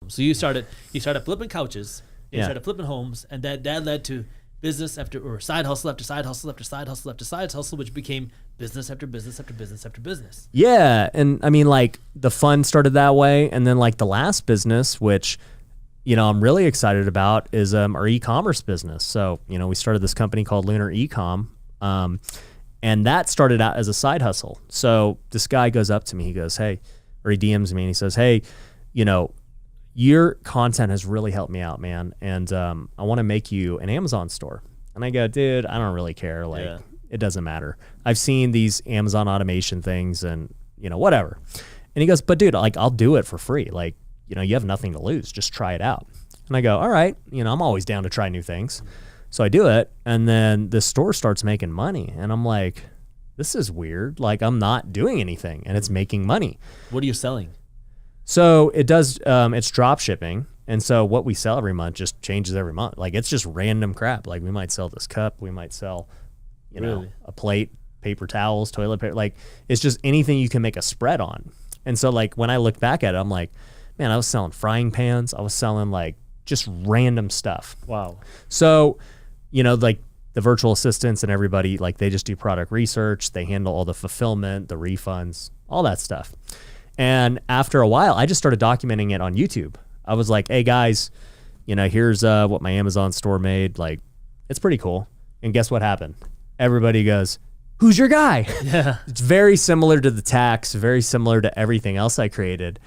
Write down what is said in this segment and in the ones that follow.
So you started flipping couches, you started flipping homes, and that led to business or side hustle after side hustle after side hustle after side hustle, which became business after business after business after business. Yeah, and I mean, like, the fun started that way, and then like the last business, which I'm really excited about, is our e-commerce business. So we started this company called Lunar Ecom, and that started out as a side hustle. So this guy goes up to me, he goes, hey, or he DMs me, and he says, hey, your content has really helped me out, man, and I want to make you an Amazon store. And I go, dude, I don't really care. Like, it doesn't matter. I've seen these Amazon automation things, and whatever. And he goes, but dude, like, I'll do it for free. Like, you have nothing to lose. Just try it out. And I go, all right, I'm always down to try new things. So I do it, and then the store starts making money, and I'm like, this is weird. Like, I'm not doing anything, and it's making money. What are you selling? So it does, it's drop shipping. And so what we sell every month just changes every month. Like, it's just random crap. Like, we might sell this cup. We might sell, a plate, paper towels, toilet paper. Like, it's just anything you can make a spread on. And so, like, when I look back at it, I'm like, man, I was selling frying pans. I was selling, like, just random stuff. Wow. So, like, the virtual assistants and everybody, like, they just do product research. They handle all the fulfillment, the refunds, all that stuff. And after a while, I just started documenting it on YouTube. I was like, hey guys, here's what my Amazon store made. Like, it's pretty cool. And guess what happened? Everybody goes, who's your guy? Yeah. It's very similar to the tax, very similar to everything else I created.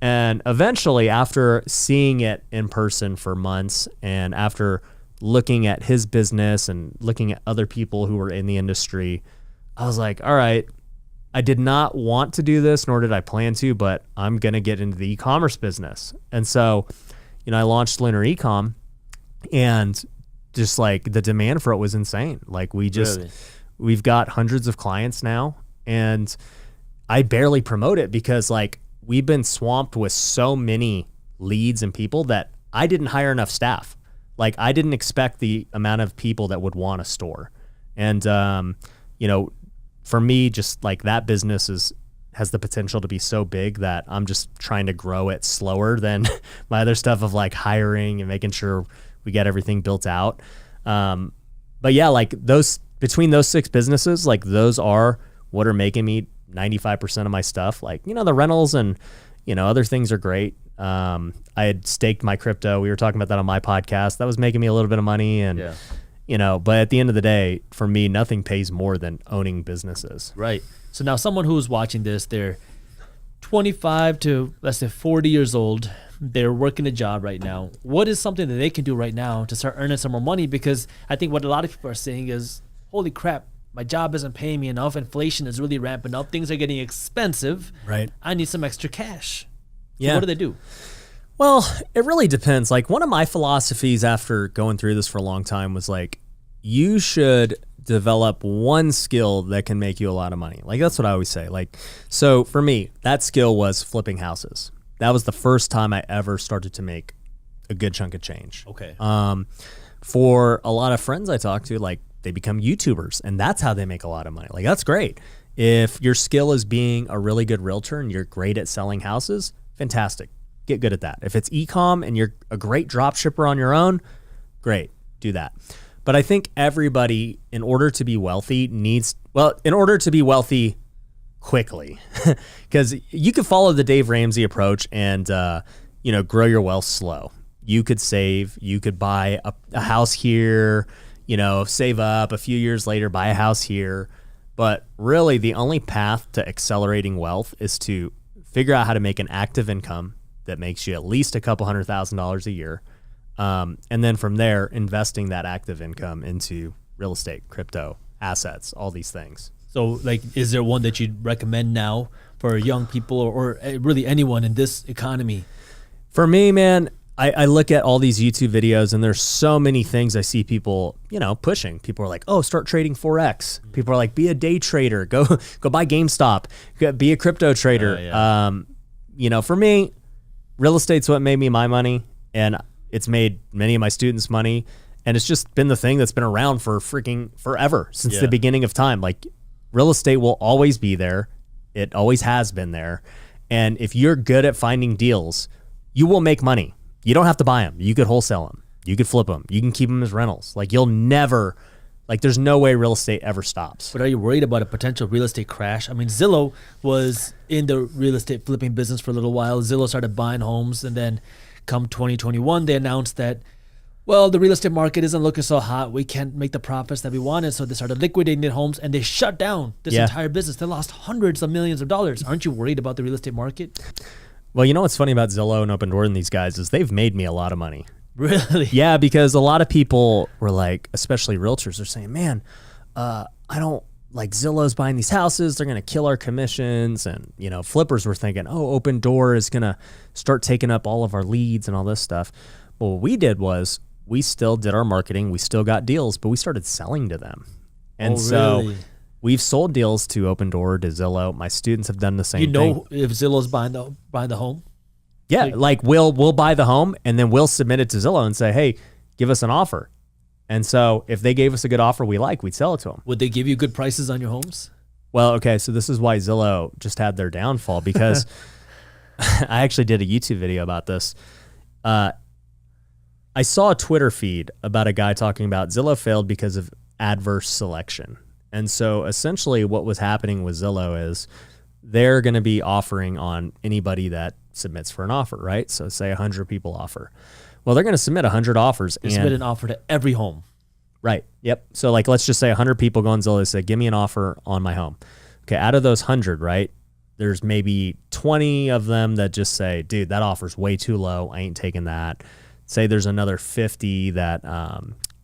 And eventually, after seeing it in person for months, and after looking at his business and looking at other people who were in the industry, I was like, all right, I did not want to do this, nor did I plan to, but I'm going to get into the e-commerce business. And so, I launched Lunar Ecom, and just like the demand for it was insane. Like, we've got hundreds of clients now, and I barely promote it because, like, we've been swamped with so many leads and people that I didn't hire enough staff. Like, I didn't expect the amount of people that would want a store. And, for me, just like, that business has the potential to be so big that I'm just trying to grow it slower than my other stuff of, like, hiring and making sure we get everything built out. But yeah, like, between those 6 businesses, like, those are what are making me 95% of my stuff. Like, the rentals and, other things are great. I had staked my crypto. We were talking about that on my podcast. That was making me a little bit of money. And, but at the end of the day, for me, nothing pays more than owning businesses. Right. So now someone who's watching this, they're 25 to, let's say, 40 years old. They're working a job right now. What is something that they can do right now to start earning some more money? Because I think what a lot of people are saying is, holy crap, my job isn't paying me enough. Inflation is really ramping up. Things are getting expensive. Right. I need some extra cash. Yeah. So what do they do? Well, it really depends. Like, one of my philosophies after going through this for a long time was, like, you should develop one skill that can make you a lot of money. Like, that's what I always say. Like, so for me, that skill was flipping houses. That was the first time I ever started to make a good chunk of change. Okay. For a lot of friends I talk to, like, they become YouTubers, and that's how they make a lot of money. Like, that's great. If your skill is being a really good realtor and you're great at selling houses, fantastic. Get good at that. If it's e-com and you're a great drop shipper on your own, great, do that. But I think everybody, in order to be wealthy, in order to be wealthy quickly, because you could follow the Dave Ramsey approach and, grow your wealth slow. You could save, you could buy a house here, save up a few years later, buy a house here. But really, the only path to accelerating wealth is to figure out how to make an active income that makes you at least a couple $100,000 a year. And then from there, investing that active income into real estate, crypto, assets, all these things. So, like, is there one that you'd recommend now for young people or really anyone in this economy? For me, man, I look at all these YouTube videos, and there's so many things I see people, pushing. People are like, oh, start trading Forex. People are like, be a day trader. Go buy GameStop. Be a crypto trader. For me, real estate's what made me my money, and it's made many of my students money. And it's just been the thing that's been around for freaking forever, since the beginning of time. Like, real estate will always be there. It always has been there. And if you're good at finding deals, you will make money. You don't have to buy them. You could wholesale them. You could flip them. You can keep them as rentals. Like you'll never, like there's no way real estate ever stops. But are you worried about a potential real estate crash? I mean, Zillow was in the real estate flipping business for a little while. Zillow started buying homes, and then come 2021, they announced that, well, the real estate market isn't looking so hot. We can't make the profits that we wanted. So they started liquidating their homes, and they shut down this entire business. They lost hundreds of millions of dollars. Aren't you worried about the real estate market? Well, you know what's funny about Zillow and Open Door and these guys is they've made me a lot of money. Really? Yeah, because a lot of people were like, especially realtors, are saying, man, I don't like Zillow's buying these houses. They're going to kill our commissions. And, you know, flippers were thinking, oh, Open Door is going to start taking up all of our leads and all this stuff. But what we did was we still did our marketing. We still got deals, but we started selling to them. And so we've sold deals to Open Door, to Zillow. My students have done the same thing. You know if Zillow's buying the home? Yeah, like we'll buy the home and then we'll submit it to Zillow and say, hey, give us an offer. And so if they gave us a good offer we like, we'd sell it to them. Would they give you good prices on your homes? Well, okay, so this is why Zillow just had their downfall, because I actually did a YouTube video about this. I saw a Twitter feed about a guy talking about Zillow failed because of adverse selection. And so essentially what was happening with Zillow is they're going to be offering on anybody that submits for an offer, right? So say 100 people offer. Well, they're going to submit 100 offers. They submit an offer to every home. Right. Yep. So like, let's just say 100 people go on Zillow and say, give me an offer on my home. Okay. Out of those 100, right, there's maybe 20 of them that just say, dude, that offer's way too low. I ain't taking that. Say there's another 50 that,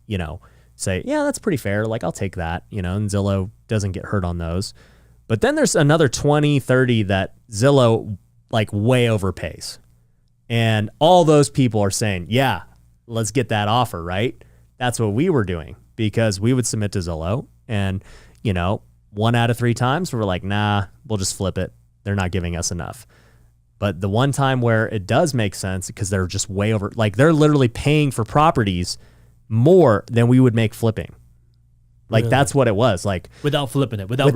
you know, say, yeah, that's pretty fair. Like, I'll take that, you know, and Zillow doesn't get hurt on those. But then there's another 20, 30 that Zillow like way overpays. And all those people are saying, yeah, let's get that offer, right? That's what we were doing, because we would submit to Zillow and, you know, 1 out of 3 times we were like, nah, we'll just flip it. They're not giving us enough. But the one time where it does make sense, because they're just way over, like they're literally paying for properties more than we would make flipping. Like really? That's what it was. Like without flipping it, without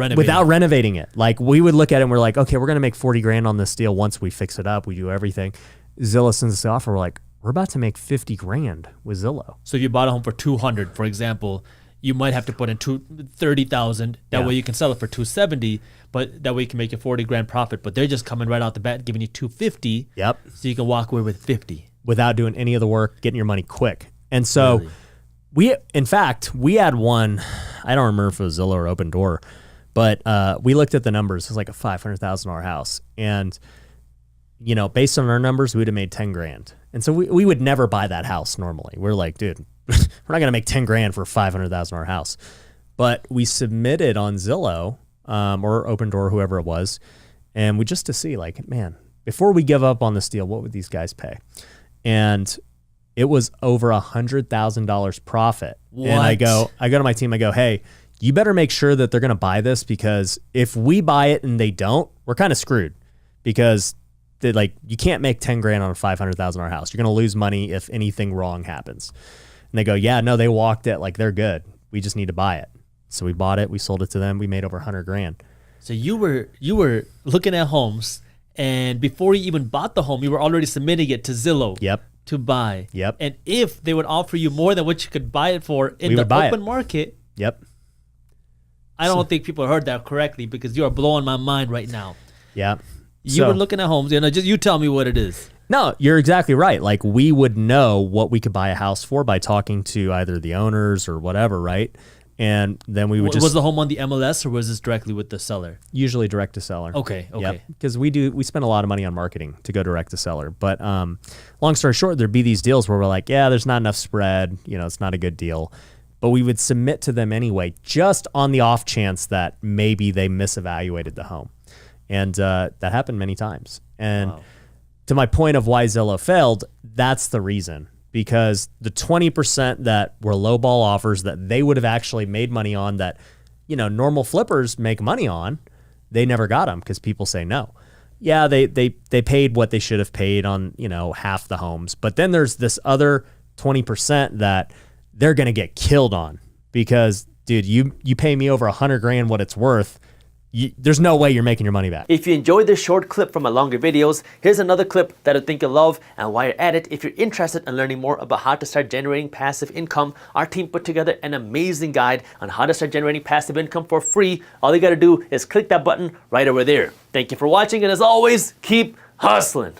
renovating it. Like we would look at it and we're like, okay, we're going to make 40 grand on this deal once we fix it up. We do everything. Zillow sends us the offer. We're like, we're about to make 50 grand with Zillow. So if you bought a home for 200, for example, you might have to put in 30,000. That way you can sell it for 270, but that way you can make a 40 grand profit. But they're just coming right out the bat, giving you 250. Yep. So you can walk away with 50 without doing any of the work, getting your money quick. And so in fact, we had one, I don't remember if it was Zillow or Open Door, but we looked at the numbers. It was like a $500,000 house. And, you know, based on our numbers, we would have made 10 grand. And so we would never buy that house normally. We're like, dude, we're not going to make 10 grand for a $500,000 house. But we submitted on Zillow or Open Door, whoever it was, and we just to see, like, man, before we give up on this deal, what would these guys pay? And it was over $100,000 profit. What? And I go to my team, I go, hey, you better make sure that they're going to buy this, because if we buy it and they don't, we're kind of screwed, because like you can't make 10 grand on a $500,000 house. You're going to lose money if anything wrong happens. And they go, yeah, no, they walked it. Like they're good. We just need to buy it. So we bought it. We sold it to them. We made over 100 grand. So you were looking at homes, and before you even bought the home, you were already submitting it to Zillow. Yep. To buy. Yep. And if they would offer you more than what you could buy it for in the open market. Yep. I don't think people heard that correctly, because you are blowing my mind right now. Yeah. You were looking at homes, you know, just you tell me what it is. No, you're exactly right. Like we would know what we could buy a house for by talking to either the owners or whatever, right? And then we would Was the home on the MLS, or was this directly with the seller? Usually direct to seller. Okay. Yep. Because we spend a lot of money on marketing to go direct to seller. But long story short, there'd be these deals where we're like, yeah, there's not enough spread. You know, it's not a good deal. But we would submit to them anyway, just on the off chance that maybe they misevaluated the home. And that happened many times. And to my point of why Zillow failed, that's the reason. Because the 20% that were lowball offers that they would have actually made money on, that, you know, normal flippers make money on, they never got them because people say no. Yeah, they paid what they should have paid on, you know, half the homes. But then there's this other 20% that they're going to get killed on, because, dude, you pay me over 100 grand what it's worth. there's no way you're making your money back. If you enjoyed this short clip from my longer videos, here's another clip that I think you'll love. And while you're at it, if you're interested in learning more about how to start generating passive income, our team put together an amazing guide on how to start generating passive income for free. All you gotta do is click that button right over there. Thank you for watching, and as always, keep hustling.